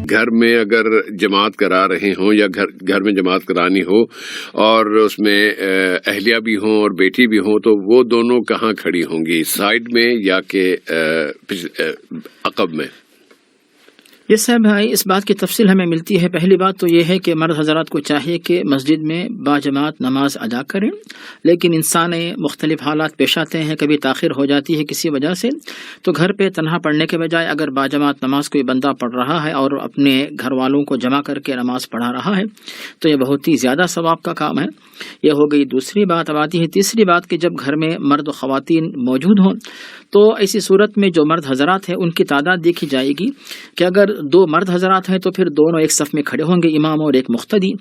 گھر میں اگر جماعت کرا رہے ہوں یا گھر میں جماعت کرانی ہو اور اس میں اہلیہ بھی ہوں اور بیٹی بھی ہوں، تو وہ دونوں کہاں کھڑی ہوں گی، سائڈ میں یا کہ عقب میں؟ یہ صاحب بھائی اس بات کی تفصیل ہمیں ملتی ہے۔ پہلی بات تو یہ ہے کہ مرد حضرات کو چاہیے کہ مسجد میں باجماعت نماز ادا کریں، لیکن انسان مختلف حالات پیش آتے ہیں، کبھی تاخیر ہو جاتی ہے کسی وجہ سے، تو گھر پہ تنہا پڑھنے کے بجائے اگر باجماعت نماز کوئی بندہ پڑھ رہا ہے اور اپنے گھر والوں کو جمع کر کے نماز پڑھا رہا ہے تو یہ بہت ہی زیادہ ثواب کا کام ہے۔ یہ ہو گئی دوسری بات۔ اب آتی ہے تیسری بات کہ جب گھر میں مرد و خواتین موجود ہوں تو ایسی صورت میں جو مرد حضرات ہیں ان کی تعداد دیکھی جائے گی کہ اگر 2 مرد حضرات ہیں تو پھر دونوں ایک صف میں کھڑے ہوں گے، امام اور ایک مقتدی،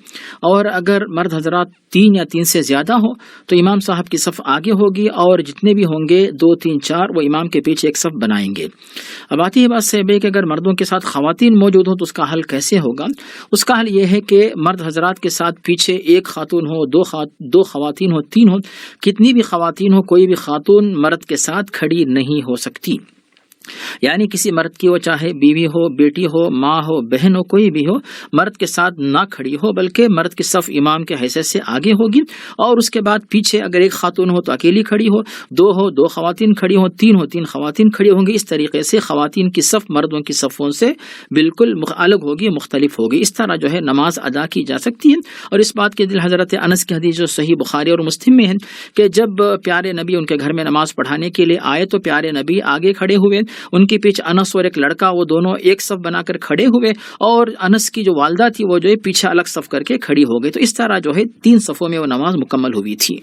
اور اگر مرد حضرات 3 یا 3 سے زیادہ ہو تو امام صاحب کی صف آگے ہوگی اور جتنے بھی ہوں گے 2 3 4 وہ امام کے پیچھے ایک صف بنائیں گے۔ اب آتی ہے بات صاحب کہ اگر مردوں کے ساتھ خواتین موجود ہوں تو اس کا حل کیسے ہوگا؟ اس کا حل یہ ہے کہ مرد حضرات کے ساتھ پیچھے ایک خاتون ہو، 2 خواتین ہو، 3 ہو، کتنی بھی خواتین ہو، کوئی بھی خاتون مرد کے ساتھ کھڑی نہیں ہو سکتی۔ یعنی کسی مرد کی وہ چاہے بیوی ہو، بیٹی ہو، ماں ہو، بہن ہو، کوئی بھی ہو، مرد کے ساتھ نہ کھڑی ہو، بلکہ مرد کی صف امام کے حیثیت سے آگے ہوگی، اور اس کے بعد پیچھے اگر ایک خاتون ہو تو اکیلی کھڑی ہو، 2 ہو 2 خواتین کھڑی ہوں، 3 ہو 3 خواتین کھڑی ہوں گی۔ اس طریقے سے خواتین کی صف مردوں کی صفوں سے بالکل الگ ہوگی، مختلف ہوگی۔ اس طرح جو ہے نماز ادا کی جا سکتی ہے۔ اور اس بات کے دل حضرت انس کی حدیث جو صحیح بخاری اور مسلم میں ہے کہ جب پیارے نبی ان کے گھر میں نماز پڑھانے کے لیے آئے تو پیارے نبی آگے کھڑے ہوئے، ان کے پیچھے انس اور ایک لڑکا، وہ دونوں ایک صف بنا کر کھڑے ہوئے، اور انس کی جو والدہ تھی وہ جو ہے پیچھے الگ صف کر کے کھڑی ہو گئی۔ تو اس طرح جو ہے 3 صفوں میں وہ نماز مکمل ہوئی تھی۔